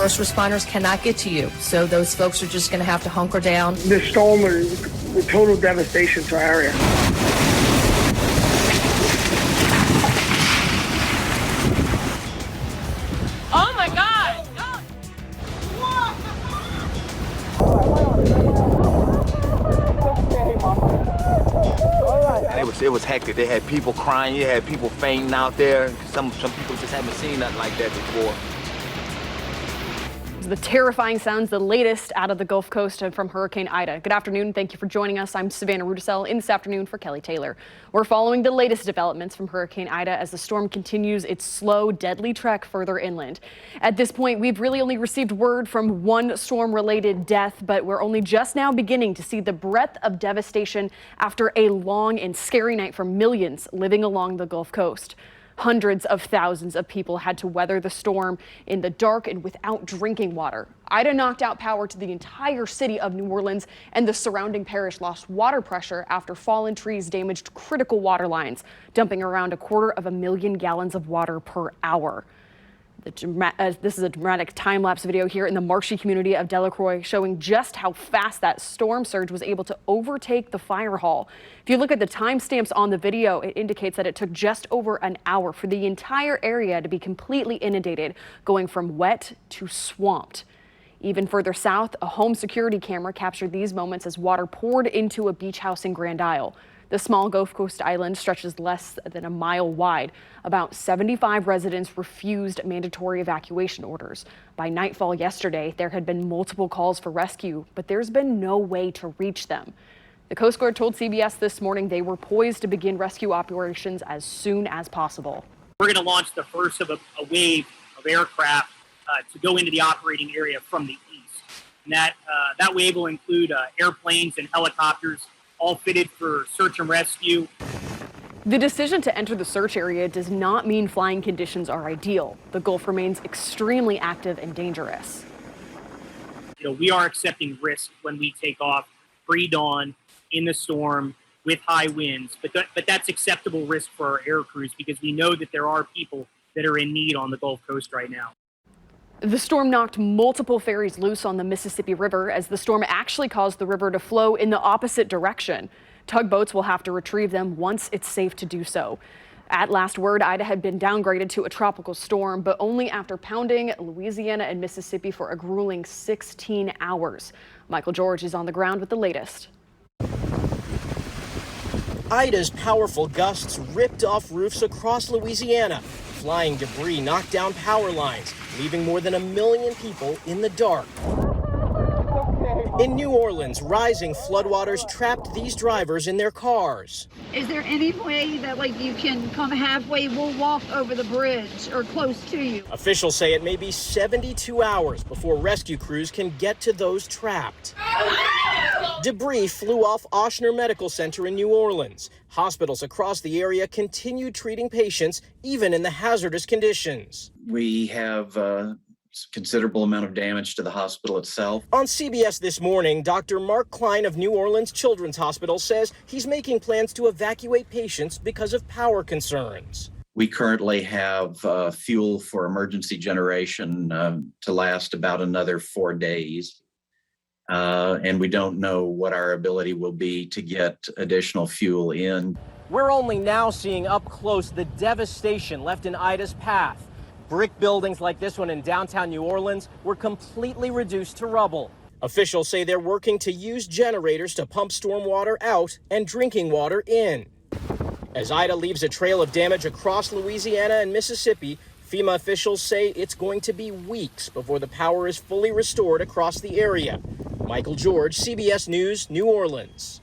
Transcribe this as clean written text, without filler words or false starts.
First responders cannot get to you, so those folks are just going to have to hunker down. This storm is a total devastation to our area. Oh my God! It was hectic. They had people crying. You had people fainting out there. Some people just haven't seen nothing like that before. The terrifying sounds, the latest out of the Gulf Coast from Hurricane Ida. Good afternoon. Thank you for joining us. I'm Savannah Rudisell in this afternoon for Kelly Taylor. We're following the latest developments from Hurricane Ida as the storm continues its slow, deadly trek further inland. At this point, we've really only received word from one storm-related death, but we're only just now beginning to see the breadth of devastation after a long and scary night for millions living along the Gulf Coast. Hundreds of thousands of people had to weather the storm in the dark and without drinking water. Ida knocked out power to the entire city of New Orleans, and the surrounding parish lost water pressure after fallen trees damaged critical water lines, dumping around 250,000 gallons of water per hour. This is a dramatic time-lapse video here in the marshy community of Delacroix showing just how fast that storm surge was able to overtake the fire hall. If you look at the timestamps on the video, it indicates that it took just over an hour for the entire area to be completely inundated, going from wet to swamped. Even further south, a home security camera captured these moments as water poured into a beach house in Grand Isle. The small Gulf Coast island stretches less than a mile wide. About 75 residents refused mandatory evacuation orders. By nightfall yesterday, there had been multiple calls for rescue, but there's been no way to reach them. The Coast Guard told CBS this morning they were poised to begin rescue operations as soon as possible. We're going to launch the first of a wave of aircraft to go into the operating area from the east. And that wave will include airplanes and helicopters, all fitted for search and rescue. The decision to enter the search area does not mean flying conditions are ideal. The Gulf remains extremely active and dangerous. We are accepting risk when we take off pre-dawn in the storm with high winds, but that's acceptable risk for our air crews because we know that there are people that are in need on the Gulf Coast right now. The storm knocked multiple ferries loose on the Mississippi River as the storm actually caused the river to flow in the opposite direction. Tugboats will have to retrieve them once it's safe to do so. At last word, Ida had been downgraded to a tropical storm, but only after pounding Louisiana and Mississippi for a grueling 16 hours. Michael George is on the ground with the latest. Ida's powerful gusts ripped off roofs across Louisiana. Flying debris knocked down power lines, leaving more than 1 million people in the dark. In New Orleans, rising floodwaters trapped these drivers in their cars. Is there any way that you can come halfway, we'll walk over the bridge or close to you? Officials say it may be 72 hours before rescue crews can get to those trapped. Debris flew off Ochsner Medical Center in New Orleans. Hospitals across the area continued treating patients, even in the hazardous conditions. We have a considerable amount of damage to the hospital itself. On CBS this morning, Dr. Mark Klein of New Orleans Children's Hospital says he's making plans to evacuate patients because of power concerns. We currently have fuel for emergency generation to last about another 4 days. And we don't know what our ability will be to get additional fuel in. We're only now seeing up close the devastation left in Ida's path. Brick buildings like this one in downtown New Orleans were completely reduced to rubble. Officials say they're working to use generators to pump storm water out and drinking water in. As Ida leaves a trail of damage across Louisiana and Mississippi, FEMA officials say it's going to be weeks before the power is fully restored across the area. Michael George, CBS News, New Orleans.